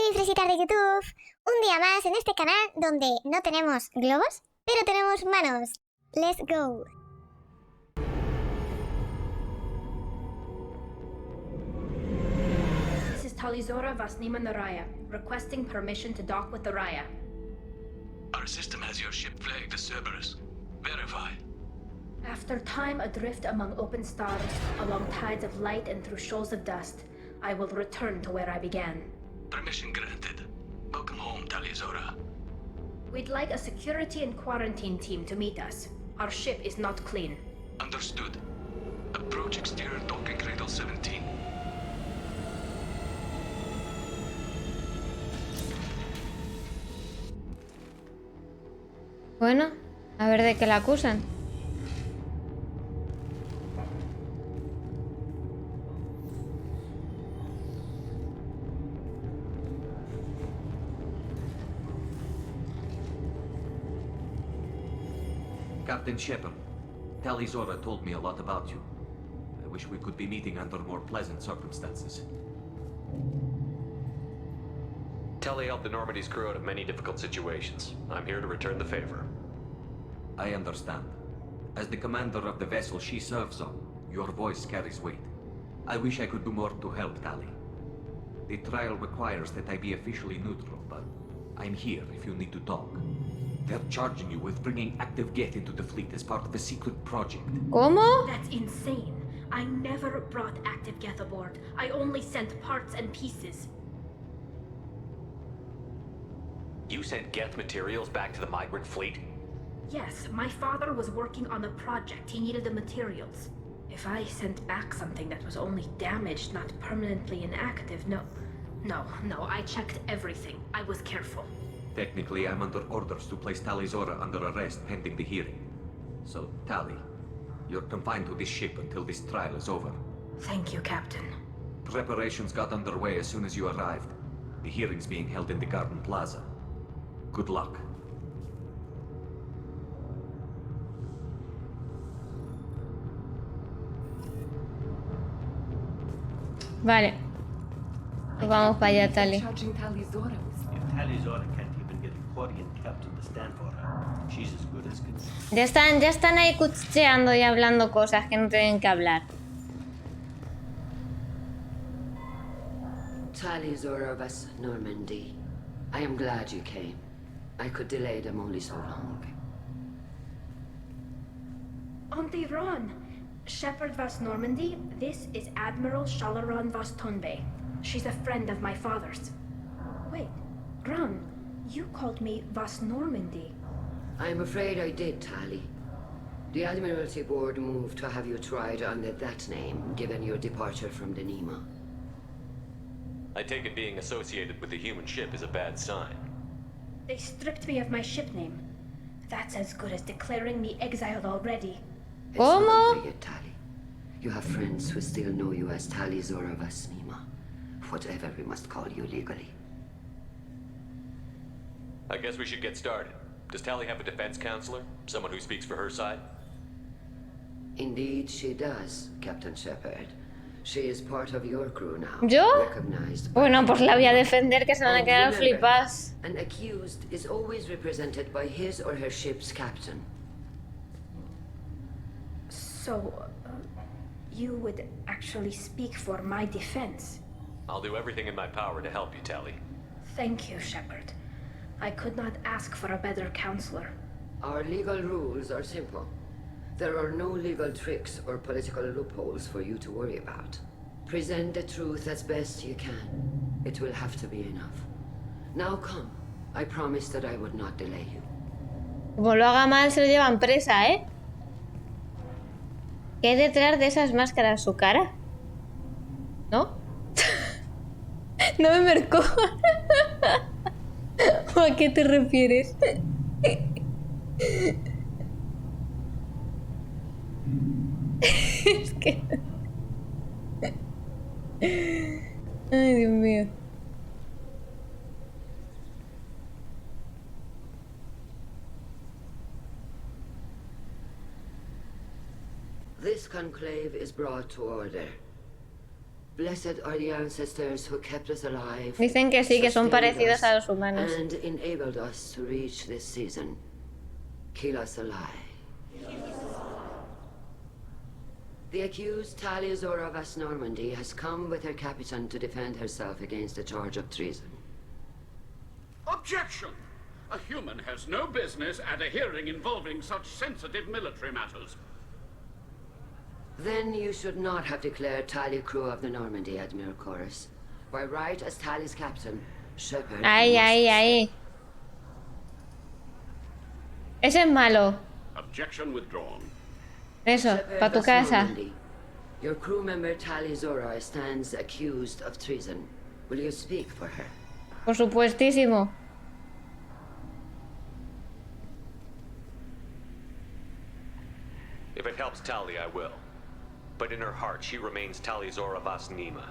Soy Fresita de YouTube, un día más en este canal donde no tenemos globos, pero tenemos manos. Let's go. This is Tali vas Niman the Raya, requesting permission to dock with the Raya. Our system has your ship flagged as Cerberus. Verify. After time adrift among open stars, along tides of light and through shoals of dust, I will return to where I began. Permission granted. Welcome home, Tali. We'd like a security and quarantine team to meet us. Our ship is not clean. Understood. Approach exterior docking cradle 17. Bueno, a ver de qué la acusan. Captain Shepard, Tali told me a lot about you. I wish we could be meeting under more pleasant circumstances. Tali helped the Normandy's crew out of many difficult situations. I'm here to return the favor. I understand. As the commander of the vessel she serves on, your voice carries weight. I wish I could do more to help Tali. The trial requires that I be officially neutral, but I'm here if you need to talk. They're charging you with bringing active Geth into the fleet as part of a secret project. ¿Cómo? That's insane. I never brought active Geth aboard. I only sent parts and pieces. You sent Geth materials back to the migrant fleet? Yes, my father was working on a project. He needed the materials. If I sent back something that was only damaged, not permanently inactive, no, I checked everything. I was careful. Technically, I'm under orders to place Tali under arrest pending the hearing. So, Tali, you're confined to this ship until this trial is over. Thank you, Captain. Preparations got underway as soon as you arrived. The hearing's being held in the Garden Plaza. Good luck. Vale. Pues vamos para allá, Tali. Ya están ahí cuchicheando y hablando cosas que no tienen que hablar. Tali vas Normandy. I am glad you came. I could delay them only so long. Auntie Ron, Shepard vas Normandy, this is Admiral Shalaron vas Tonbay. She's a friend of my father's. Wait, Ron, you called me vas Normandy. I'm afraid I did, Tali. The Admiralty Board moved to have you tried under that name, given your departure from the Nima. I take it being associated with the human ship is a bad sign. They stripped me of my ship name. That's as good as declaring me exiled already. It's not over yet, Tali. You have friends who still know you as Tali vas Nima. Whatever we must call you legally. I guess we should get started. Does Tali have a defense counselor? Someone who speaks for her side? Indeed, she does, Captain Shepard. She is part of your crew now. ¿Yo? Recognized. Bueno, pues la voy a defender, que se van a quedar remember, flipas. An accused is always represented by his or her ship's captain. So, you would actually speak for my defense? I'll do everything in my power to help you, Tali. Thank you, Shepard. I could not ask for a better counselor. Our legal rules are simple. There are no legal tricks or political loopholes for you to worry about. Present the truth as best you can. It will have to be enough. Now come. I promised that I would not delay you. Como lo haga mal, se lo llevan presa, ¿eh? ¿Qué hay detrás de esas máscaras? ¿Su cara? ¿No? No me mercó. ¿A qué te refieres? Es que... Ay, Dios mío. This conclave is brought to order. Blessed are the ancestors who kept us alive. Dicen que sí, que son sustained parecidos us, a los humanos. And enabled us to reach this season. Kill us alive. The accused Tali of West Normandy has come with her captain to defend herself against a charge of treason. Objection! A human has no business at a hearing involving such sensitive military matters. Then you should not have declared Tali crew of the Normandy, Admiral Chorus. By right as Tali's captain, Shepard Ahí, must ahí, ahí. Ese es malo. Objection withdrawn. Eso, Shepard pa' tu West casa. Normandy. Your crew member Tali Zora stands accused of treason. Will you speak for her? Por supuestísimo. If it helps Tali, I will. But in her heart, she remains Tali Zora Vasnima,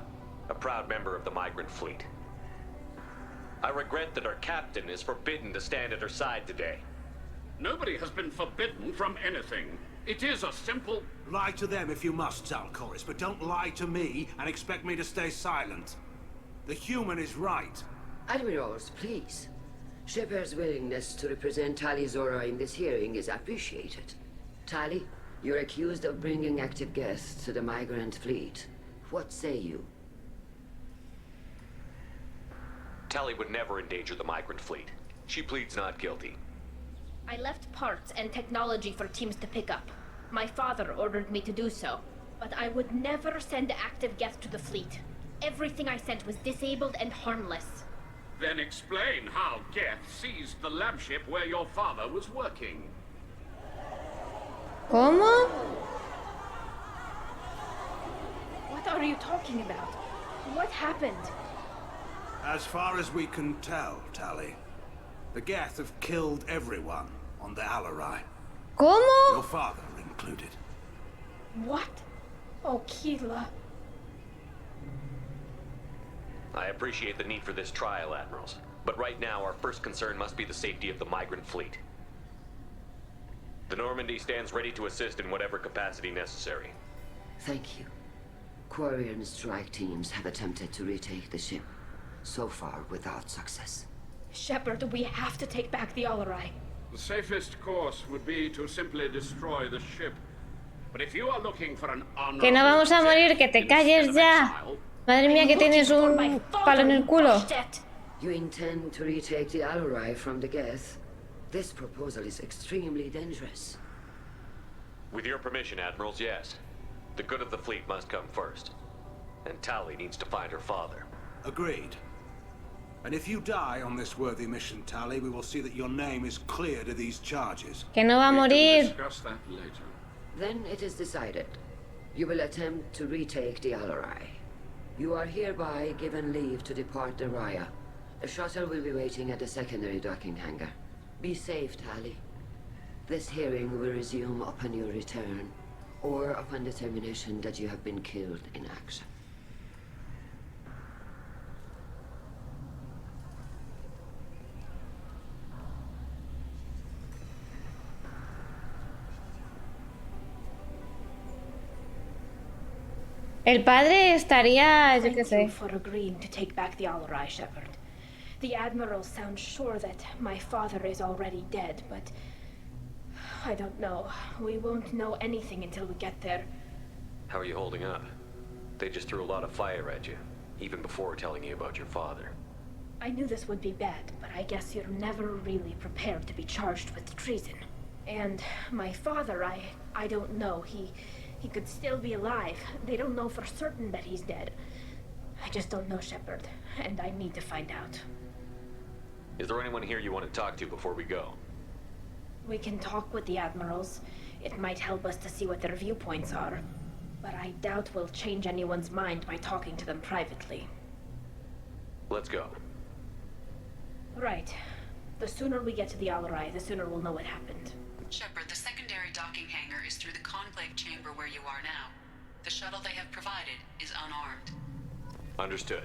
a proud member of the migrant fleet. I regret that our captain is forbidden to stand at her side today. Nobody has been forbidden from anything. It is a simple... Lie to them if you must, Chorus, but don't lie to me and expect me to stay silent. The human is right. Admirals, please. Shepard's willingness to represent Tali Zora in this hearing is appreciated. Tali, you're accused of bringing active guests to the migrant fleet. What say you? Tali would never endanger the migrant fleet. She pleads not guilty. I left parts and technology for teams to pick up. My father ordered me to do so. But I would never send active guests to the fleet. Everything I sent was disabled and harmless. Then explain how Geth seized the lab ship where your father was working. ¿Cómo? What are you talking about? What happened? As far as we can tell, Tali, the Geth have killed everyone on the Alarai. ¿Cómo? Your father included. What? Oh, Keela. I appreciate the need for this trial, Admirals. But right now, our first concern must be the safety of the migrant fleet. The Normandy stands ready to assist in whatever capacity necessary. Thank you. Quarry and strike teams have attempted to retake the ship, so far without success. Shepard, we have to take back the Alarai. The safest course would be to simply destroy the ship. But if you are looking for an honorable Que no vamos a morir, que te calles ya. Madre mía, que tienes un palo en el culo. You intend to retake the Alarai from the Geth? This proposal is extremely dangerous. With your permission, Admirals, yes. The good of the fleet must come first. And Tali needs to find her father. Agreed. And if you die on this worthy mission, Tali, we will see that your name is cleared of these charges. Que no va a morir. Discuss that later. Then it is decided. You will attempt to retake the Alarai. You are hereby given leave to depart the Raya. A shuttle will be waiting at the secondary docking hangar. Be safe, Tali. This hearing will resume upon your return, or upon determination that you have been killed in action. El padre estaría, yo qué Thank you sé. for agreeing to take back the Alarai, Shepard. The Admiral sounds sure that my father is already dead, but... I don't know. We won't know anything until we get there. How are you holding up? They just threw a lot of fire at you, even before telling you about your father. I knew this would be bad, but I guess you're never really prepared to be charged with treason. And my father, I don't know. He could still be alive. They don't know for certain that he's dead. I just don't know, Shepard, and I need to find out. Is there anyone here you want to talk to before we go? We can talk with the Admirals. It might help us to see what their viewpoints are. But I doubt we'll change anyone's mind by talking to them privately. Let's go. Right. The sooner we get to the Alarai, the sooner we'll know what happened. Shepard, the secondary docking hangar is through the conclave chamber where you are now. The shuttle they have provided is unarmed. Understood.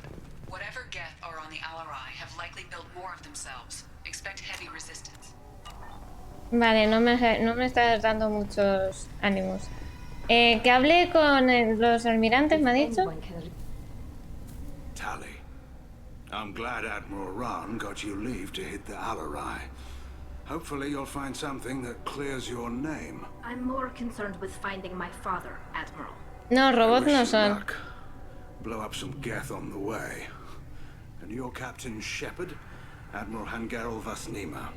Whatever Geth are on the Alarai have likely built more of themselves. Expect heavy resistance. Vale, no me estás dando muchos ánimos. Que hable con los almirantes, ¿me ha dicho? I'm glad Admiral Rahn got you leave to hit the Alarai. Hopefully you'll find something that clears your name. I'm more concerned with finding my father, Admiral. No, robots I no wish you son. luck. Blow up some Geth on the way. And your Captain Shepard, Admiral Hangarel Vasnima.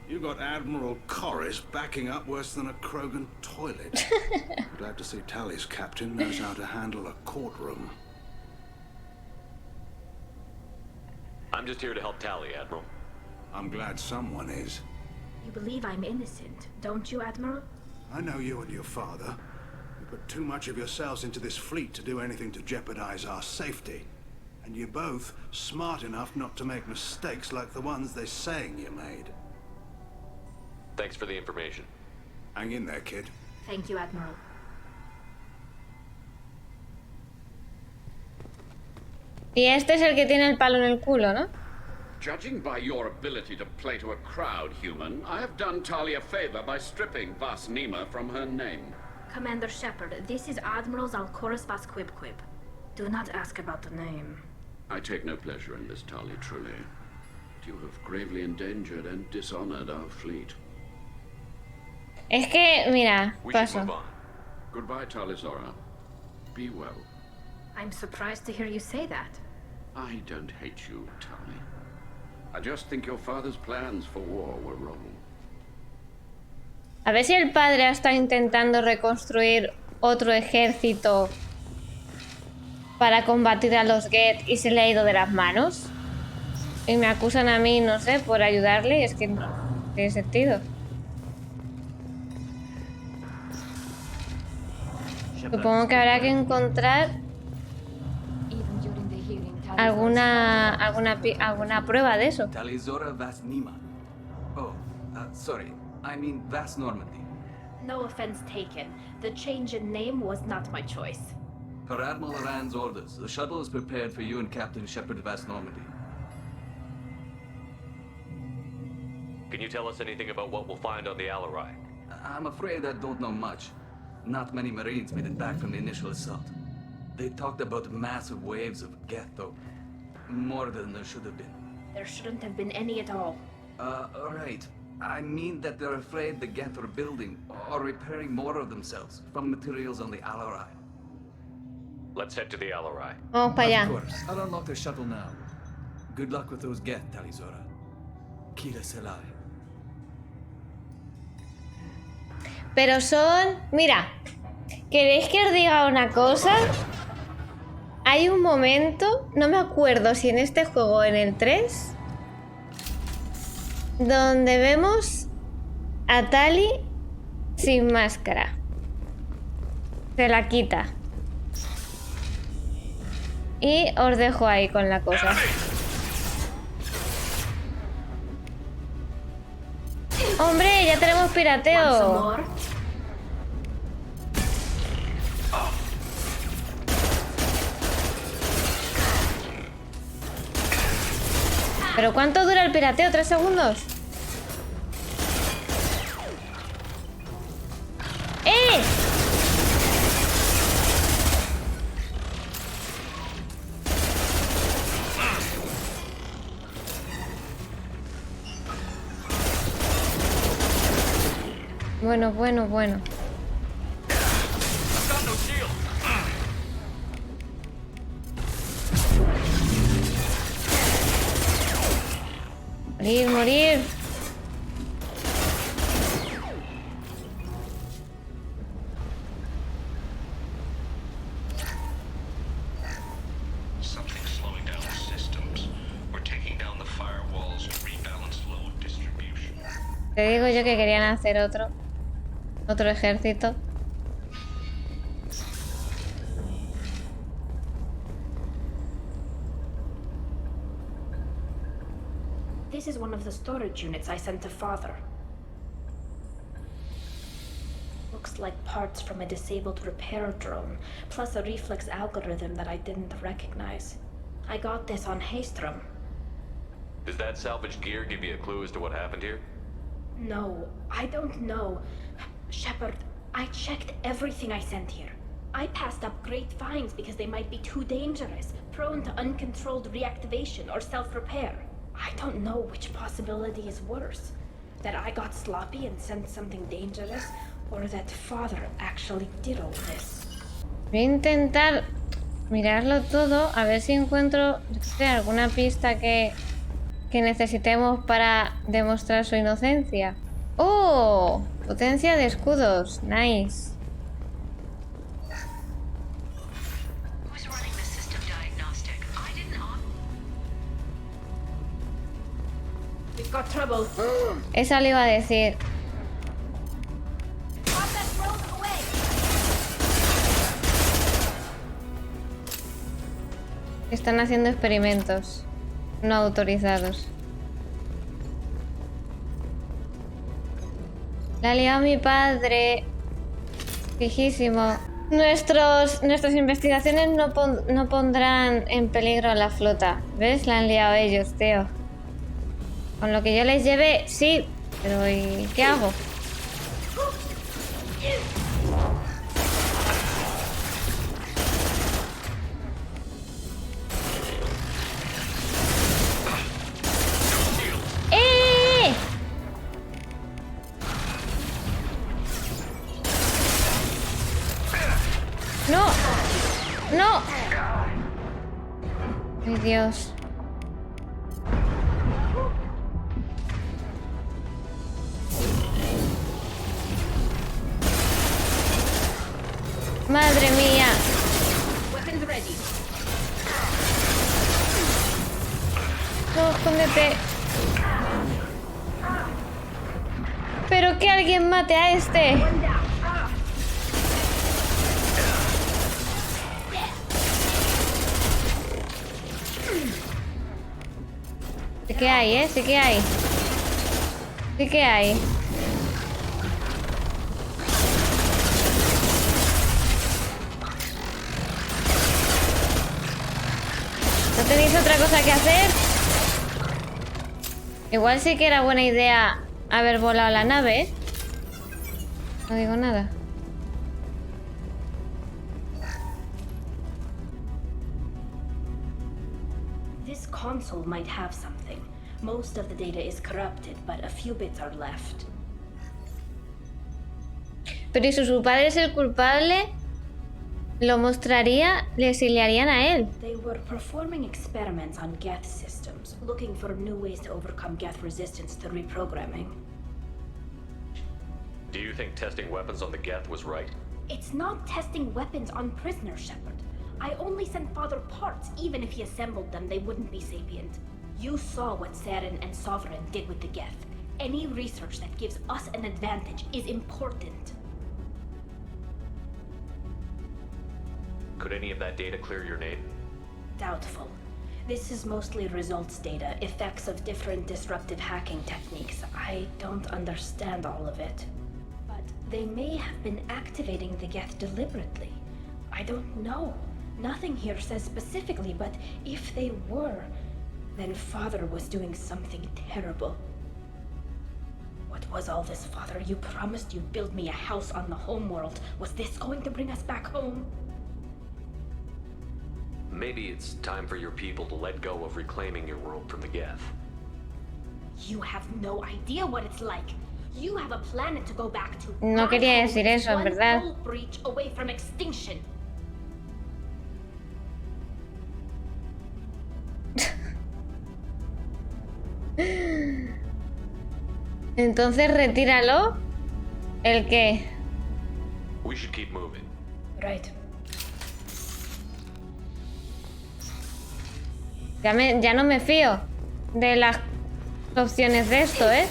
You got Admiral Corris backing up worse than a Krogan toilet. Glad to see Tali's captain knows how to handle a courtroom. I'm just here to help Tali, Admiral. I'm glad someone is. You believe I'm innocent, don't you, Admiral? I know you and your father. You put too much of yourselves into this fleet to do anything to jeopardize our safety. And you're both smart enough not to make mistakes like the ones they're saying you made. Thanks for the information. Hang in there, kid. Thank you, Admiral. Y este es el que tiene el palo en el culo, ¿no? Judging by your ability to play to a crowd, human, I have done Tali a favor by stripping Vasnima from her name. Commander Shepard, this is Admiral Zalkoris Vasquibquib. Do not ask about the name. I take no pleasure in this, Tali, truly. But you have gravely endangered and dishonored our fleet. Es que, mira, We should paso. move on. Goodbye, Tali Zora. Be well. I'm surprised to hear you say that. I don't hate you, Tali. I just think your father's plans for war were wrong. A ver si el padre está intentando reconstruir otro ejército para combatir a los Geth y se le ha ido de las manos. Y me acusan a mí, no sé, por ayudarle. Es que no tiene sentido. Supongo que habrá que encontrar alguna prueba de eso. Tali Zora Vasnima. Oh, sorry. I mean Vas Normandy. No offense taken. The change in name was not my choice. Per Admiral Rand's orders, the shuttle is prepared for you and Captain Shepard Vas Normandy. Can you tell us anything about what we'll find on the Alarai? I'm afraid I don't know much. Not many Marines made it back from the initial assault. They talked about massive waves of Geth, though. More than there should have been. There shouldn't have been any at all. Right. I mean that they're afraid the Geth are building or repairing more of themselves from materials on the Alarai. Let's head to the Alarai. Vamos para allá. Of course. I'll unlock the shuttle now. Good luck with those Geth, Tali Zora. Kira Selai. Pero son... Mira, ¿queréis que os diga una cosa? Hay un momento, no me acuerdo si en este juego o en el 3, donde vemos a Tali sin máscara. Se la quita. Y os dejo ahí con la cosa. ¡Hombre! ¡Ya tenemos pirateo! ¿Pero cuánto dura el pirateo? ¿3 segundos? ¡Eh! Bueno. Morir. Something's slowing down the systems. We're taking down the firewalls to rebalance load distribution. Te digo yo que querían hacer otro ejército. This is one of the storage units I sent to Father. Looks like parts from a disabled repair drone, plus a reflex algorithm that I didn't recognize. I got this on Haystrom. Does that salvage gear give you a clue as to what happened here? No, I don't know. Shepard, I checked everything I sent here. I passed up great finds because they might be too dangerous. prone to uncontrolled reactivation or self-repair. I don't know which possibility is worse. That I got sloppy and sent something dangerous, or that Father actually did all this. Voy a intentar mirarlo todo, a ver si encuentro alguna pista que necesitemos para demostrar su inocencia. ¡Oh! Potencia de escudos. Nice. Who's running the system diagnostic? I didn't We've got trouble. Esa le iba a decir. Pop that drone away! Están haciendo experimentos no autorizados. La ha liado mi padre. Fijísimo. Nuestras investigaciones no pondrán en peligro a la flota. ¿Ves? La han liado ellos, tío. Con lo que yo les lleve, sí. Pero ¿y qué hago? ¡No! ¡No! ¡Ay, Dios! ¡Madre mía! Weapons ready. ¡No, escóndete! ¡Pero que alguien mate a este! Sí que hay, ¿eh? Sí que hay. Sí que hay. ¿No tenéis otra cosa que hacer? Igual sí que era buena idea haber volado la nave, ¿eh? No digo nada. This console might have something. Most of the data is corrupted, but a few bits are left. Pero ¿y si su padre es el culpable? ¿Lo mostraría? ¿Le exiliarían a él? They were performing experiments on Geth systems, looking for new ways to overcome Geth resistance to reprogramming. Do you think testing weapons on the Geth was right? It's not testing weapons on prisoners, Shepard. I only sent Father parts. Even if he assembled them, they wouldn't be sapient. You saw what Saren and Sovereign did with the Geth. Any research that gives us an advantage is important. Could any of that data clear your name? Doubtful. This is mostly results data, effects of different disruptive hacking techniques. I don't understand all of it. But they may have been activating the Geth deliberately. I don't know. Nothing here says specifically, but if they were, then Father was doing something terrible. What was all this, Father? You promised you'd build me a house on the homeworld. Was this going to bring us back home? Maybe it's time for your people to let go of reclaiming your world from the Geth. You have no idea what it's like. You have a planet to go back to. No quería decir eso, en verdad. One full breach away from extinction. Entonces retíralo. ¿El qué? We should keep moving. Right. Ya no me fío de las opciones de esto, ¿eh?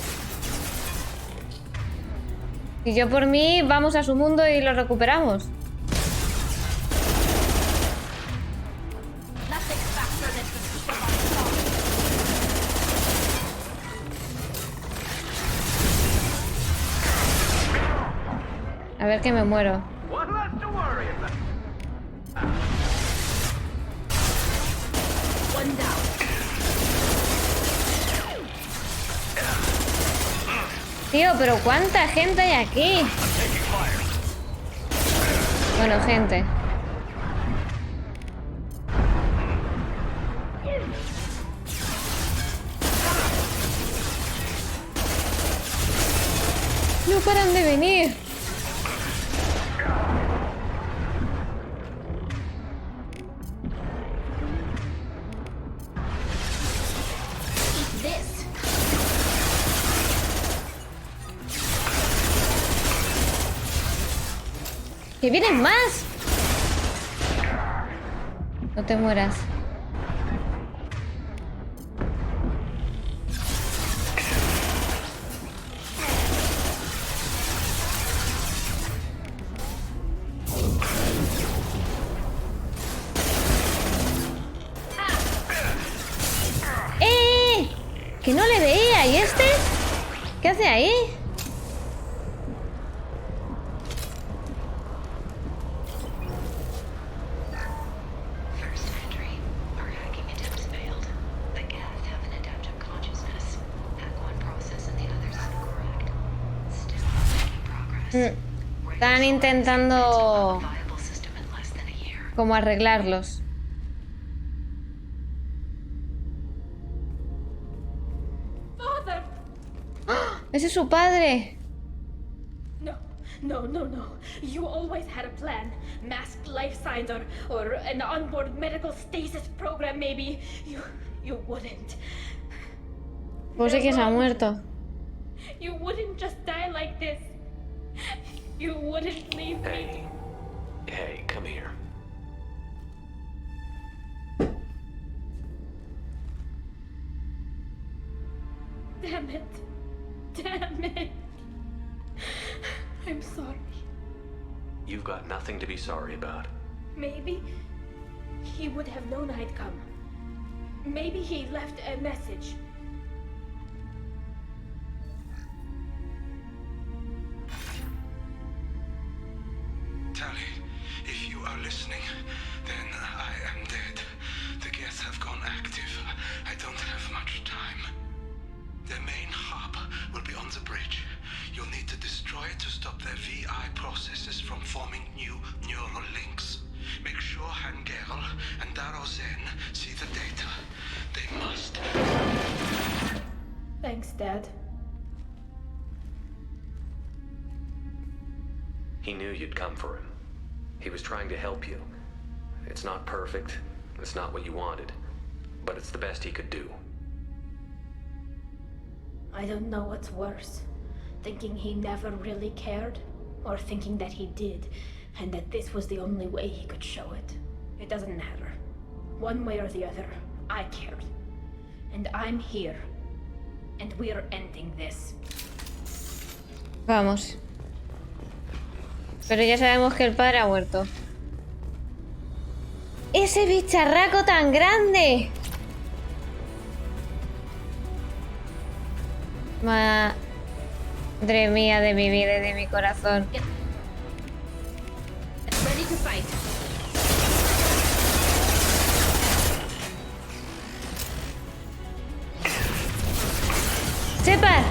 Y yo por mí vamos a su mundo y lo recuperamos. A ver que me muero. Tío, pero ¿cuánta gente hay aquí? Bueno, gente. No paran de venir. ¡Que vienen más! No te mueras. ¡Eh! ¡Que no le veía! ¿Y este? ¿Qué hace ahí? Están intentando como arreglarlos. ¡Ah! ¡Ese es su padre! No. You always had a plan. Masked life signs or an onboard medical stasis program maybe. You wouldn't. Pues sí que se ha muerto. You wouldn't just die like this. You wouldn't leave me. Hey, come here. Damn it. I'm sorry. You've got nothing to be sorry about. Maybe he would have known I'd come. Maybe he left a message. Tali, if you are listening, then I am dead. The Geth have gone active. I don't have much time. The main hub will be on the bridge. You'll need to destroy it to stop their VI processes from forming new neural links. Make sure Hangerl and Darozen see the data. They must. Thanks, Dad. He knew you'd come for him. He was trying to help you. It's not perfect. It's not what you wanted. But it's the best he could do. I don't know what's worse. Thinking he never really cared, or thinking that he did, and that this was the only way he could show it. It doesn't matter. One way or the other, I cared. And I'm here. And we're ending this. Vamos. Pero ya sabemos que el padre ha muerto. ¡Ese bicharraco tan grande! Madre mía de mi vida y de mi corazón. Ready to fight. ¡Separ!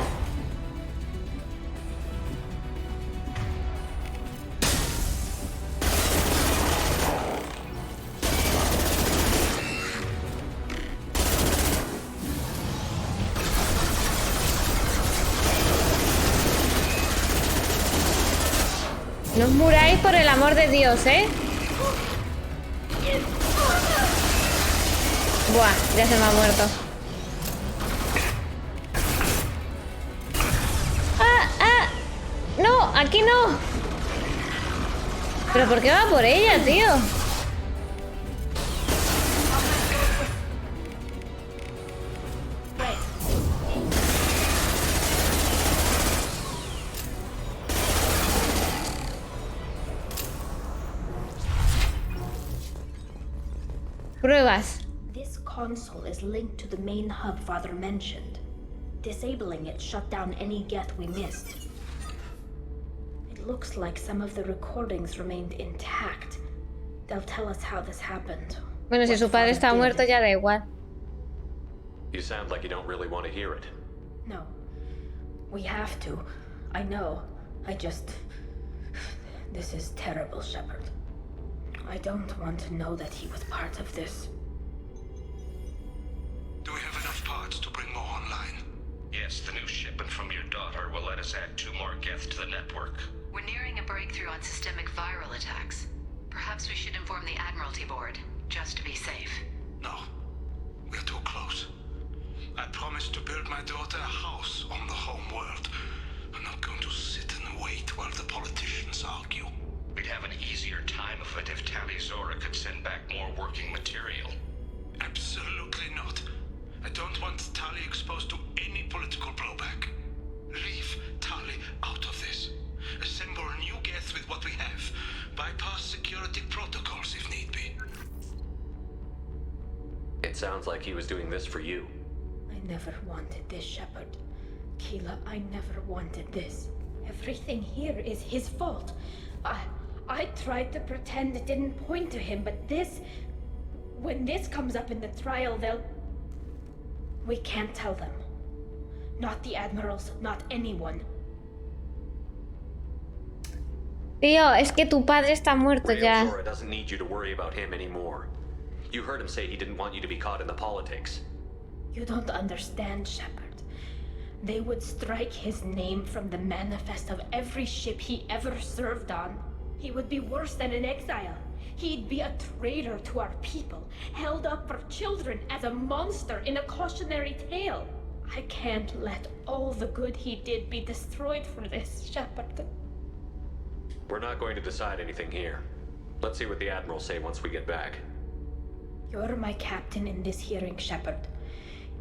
No os muráis por el amor de Dios, ¿eh? Buah, ya se me ha muerto. ¡Ah! ¡No! ¡Aquí no! ¿Pero por qué va por ella, tío? Pruebas. This console is linked to the main hub Father mentioned. Disabling it shut down any Geth we missed. It looks like some of the recordings remained intact. They'll tell us how this happened. Bueno, si su padre está muerto ya da igual. You sound like you don't really want to hear it. No. We have to. I know. I just... This is terrible, Shepard. I don't want to know that he was part of this. Do we have enough parts to bring more online? Yes, the new shipment from your daughter will let us add 2 more Geth to about systemic viral attacks. Perhaps we should inform the Admiralty Board, just to be safe. No, we're too close. I promised to build my daughter a house on the home world. I'm not going to sit and wait while the politicians argue. We'd have an easier time of it if Tali Zora could send back more working material. Absolutely not. I don't want Tali exposed to any political blowback. Leave Tali out of this. Assemble a new Geth with what we have. Bypass security protocols if need be. It sounds like he was doing this for you. I never wanted this, Shepard. Keela, I never wanted this. Everything here is his fault. I tried to pretend it didn't point to him, but this... When this comes up in the trial, we can't tell them. Not the admirals, not anyone. Tío, es que tu padre está muerto ya. Zora doesn't need you to worry about him anymore. You heard him say he didn't want you to be caught in the politics. You don't understand, Shepard. They would strike his name from the manifest of every ship he ever served on. He would be worse than an exile. He'd be a traitor to our people, held up for children as a monster in a cautionary tale. I can't let all the good he did be destroyed for this, Shepard. We're not going to decide anything here. Let's see what the Admirals say once we get back. You're my captain in this hearing, Shepard.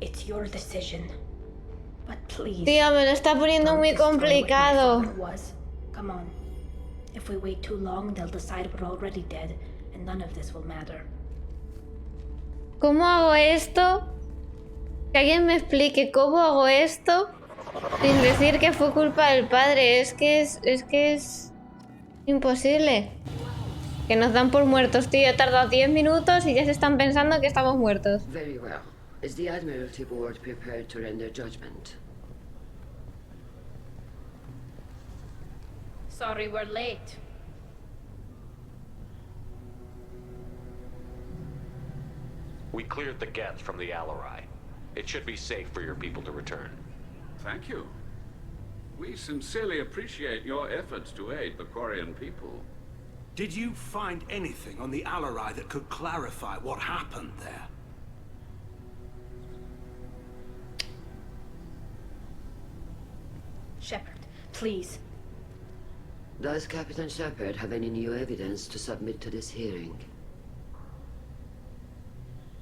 It's your decision. But please... Tío, me lo está poniendo muy complicado. Come on. If we wait too long, they'll decide we're already dead, and none of this will matter. ¿Cómo hago esto? Que alguien me explique cómo hago esto sin decir que fue culpa del padre. Es que es imposible. Que nos dan por muertos, tío. He tardado 10 minutos y ya se están pensando que estamos muertos. Very well. Is the Admiralty Board prepared to render judgment? Sorry we're late. We cleared the Geth from the Alarai. It should be safe for your people to return. Thank you. We sincerely appreciate your efforts to aid the Quarian people. Did you find anything on the Alarai that could clarify what happened there? Shepard, please. Does Captain Shepard have any new evidence to submit to this hearing?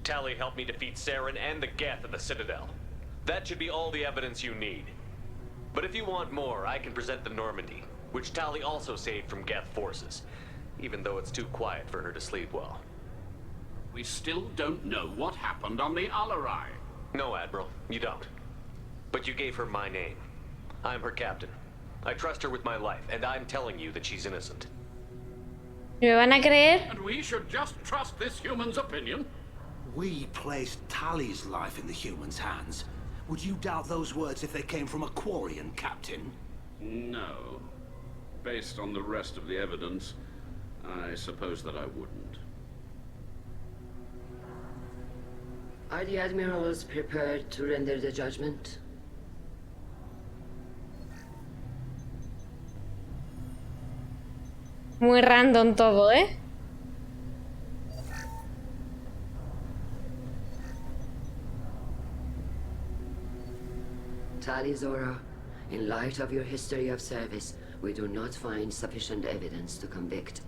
Tali helped me defeat Saren and the Geth at the Citadel. That should be all the evidence you need. But if you want more, I can present the Normandy, which Tali also saved from Geth forces, even though it's too quiet for her to sleep well. We still don't know what happened on the Alarai. No, Admiral, you don't. But you gave her my name. I'm her captain. I trust her with my life, and I'm telling you that she's innocent. ¿Me van a creer? And we should just trust this human's opinion? We placed Tali's life in the human's hands. Would you doubt those words if they came from a Quarian, Captain? No. Based on the rest of the evidence, I suppose that I wouldn't. Are the Admirals prepared to render the judgment? Muy random todo, ¿eh? Tali Zora, in light of your history of service, we do not find sufficient evidence to convict.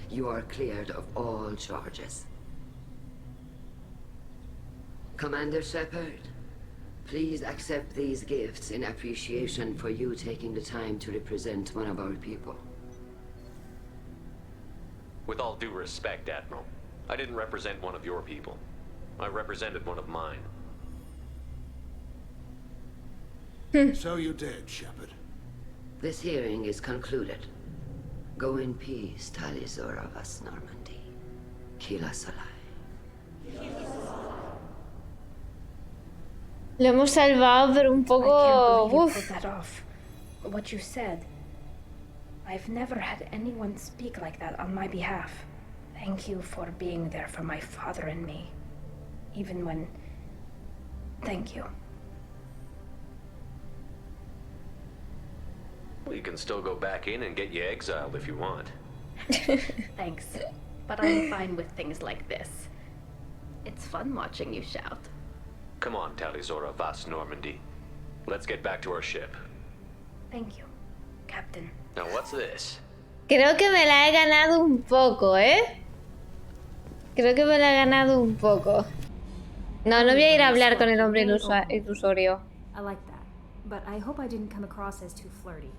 You are cleared of all charges. Commander Shepard, please accept these gifts in appreciation for you taking the time to represent one of our people. With all due respect, Admiral, I didn't represent one of your people. I represented one of mine. So you did, Shepard. This hearing is concluded. Go in peace, Tali Zora vas Normandy. Kila Salai. Lo hemos salvado, pero un poco... I can't believe you Uf. pulled that off. What you said. I've never had anyone speak like that on my behalf. Thank you for being there for my father and me. Even when... Thank you. Well, you can still go back in and get you exiled if you want. Thanks, but I'm fine with things like this. It's fun watching you shout. Come on, Talizora Vas Normandy. Let's get back to our ship. Thank you, Captain. Now what's this? Creo que me la he ganado un poco, ¿eh? Creo que me la he ganado un poco. No, no voy a ir a hablar con el hombre ilusorio. I like that, but I hope I didn't come across as too flirty.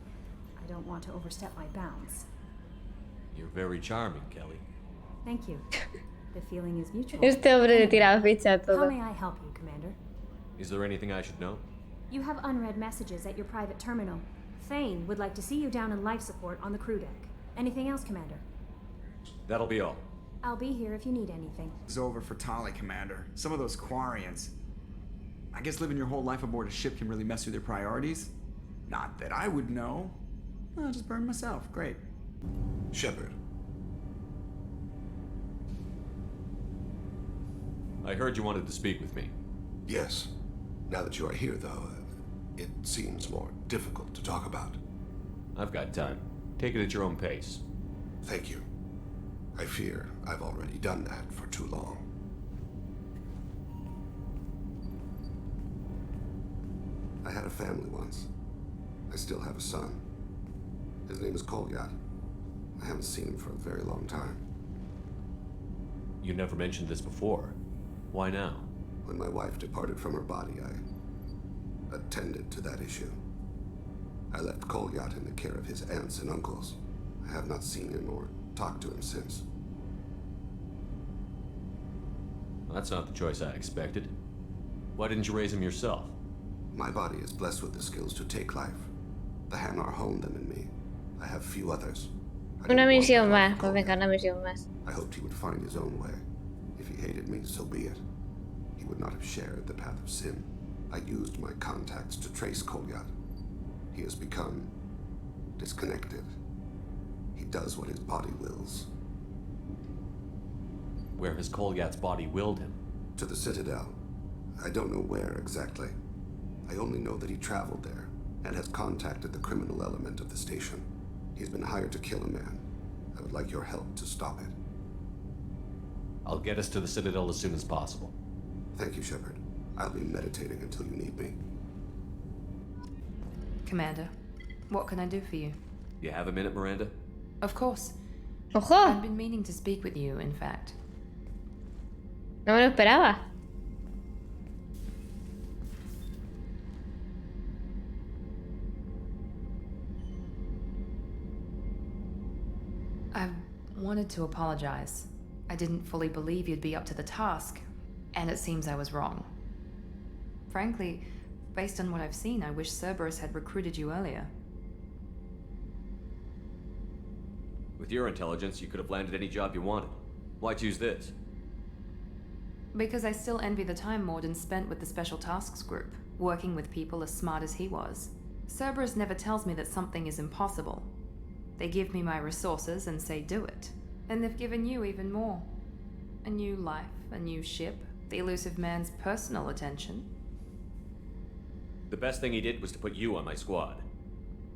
I don't want to overstep my bounds. You're very charming, Kelly. Thank you. The feeling is mutual. Este hombre le tira ficha a How todo. may I help you, Commander? Is there anything I should know? You have unread messages at your private terminal. Thane would like to see you down in life support on the crew deck. Anything else, Commander? That'll be all. I'll be here if you need anything. It's over for Tali, Commander. Some of those Quarians. I guess living your whole life aboard a ship can really mess with your priorities. Not that I would know. I'll just burn myself. Great. Shepard. I heard you wanted to speak with me. Yes. Now that you are here, though, it seems more difficult to talk about. I've got time. Take it at your own pace. Thank you. I fear I've already done that for too long. I had a family once. I still have a son. His name is Kolyat. I haven't seen him for a very long time. You never mentioned this before. Why now? When my wife departed from her body, I attended to that issue. I left Kolyat in the care of his aunts and uncles. I have not seen him or talked to him since. That's not the choice I expected. Why didn't you raise him yourself? My body is blessed with the skills to take life. The Hanar honed them in me. I have few others. Una misión más, pues venga, una misión más. I hoped he would find his own way. If he hated me, so be it. He would not have shared the path of sin. I used my contacts to trace Kolyat. He has become disconnected. He does what his body wills. Where has Kolyat's body willed him? To the Citadel. I don't know where exactly. I only know that he traveled there and has contacted the criminal element of the station. He's been hired to kill a man. I would like your help to stop it. I'll get us to the Citadel as soon as possible. Thank you, Shepard. I'll be meditating until you need me. Commander, what can I do for you? You have a minute, Miranda? Of course. Ojo, I've been meaning to speak with you, in fact. no me lo esperaba. I wanted to apologize. I didn't fully believe you'd be up to the task, and it seems I was wrong. Frankly, based on what I've seen, I wish Cerberus had recruited you earlier. With your intelligence, you could have landed any job you wanted. Why choose this? Because I still envy the time Morden spent with the Special Tasks Group, working with people as smart as he was. Cerberus never tells me that something is impossible. They give me my resources and say do it. And they've given you even more. A new life, a new ship, the elusive man's personal attention. The best thing he did was to put you on my squad.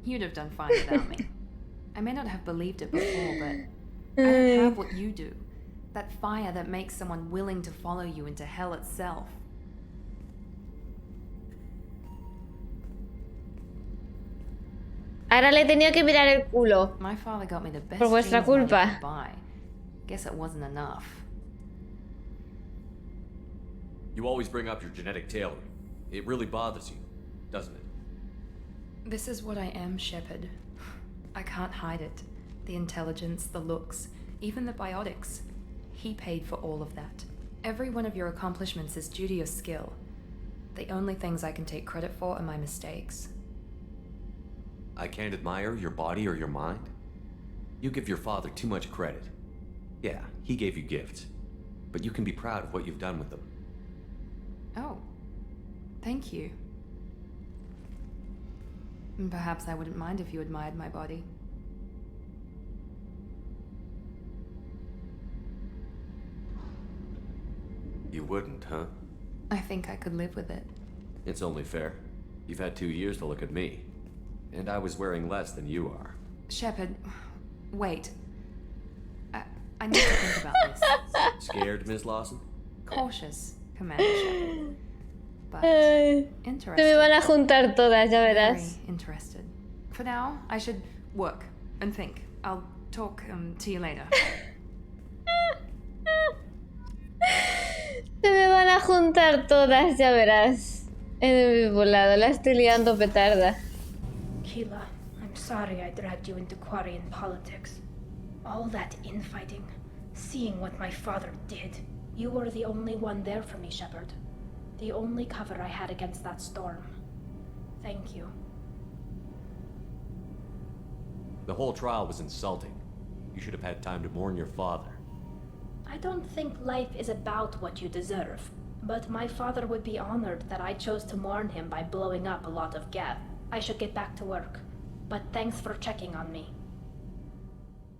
You'd have done fine without me. I may not have believed it before, but I don't have what you do. That fire that makes someone willing to follow you into hell itself. Ahora le he tenido que mirar el culo. My father got me the best Por vuestra jeans money culpa. could buy. Guess it wasn't enough. You always bring up your genetic tailoring. It really bothers you, doesn't it? This is what I am, Shepard. I can't hide it. The intelligence, the looks, even the biotics. He paid for all of that. Every one of your accomplishments is due to your skill. The only things I can take credit for are my mistakes. I can't admire your body or your mind? You give your father too much credit. Yeah, he gave you gifts. But you can be proud of what you've done with them. Oh. Thank you. Perhaps I wouldn't mind if you admired my body. You wouldn't, huh? I think I could live with it. It's only fair. You've had 2 years to look at me. And I was wearing less than you are. Shepard, wait. I need to think about this. Scared, Miss Lawson? Cautious, Commander Shepard. But Se interested. me van a juntar todas, ya Very verás. interested. For now, I should work and think. I'll talk to you later. Se me van a juntar todas, ya verás. En el mismo lado, la estoy liando petarda. Keela, I'm sorry I dragged you into Quarian politics. All that infighting, seeing what my father did. You were the only one there for me, Shepard. The only cover I had against that storm. Thank you. The whole trial was insulting. You should have had time to mourn your father. I don't think life is about what you deserve, but my father would be honored that I chose to mourn him by blowing up a lot of Geth. I should get back to work, but thanks for checking on me.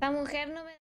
La mujer no me...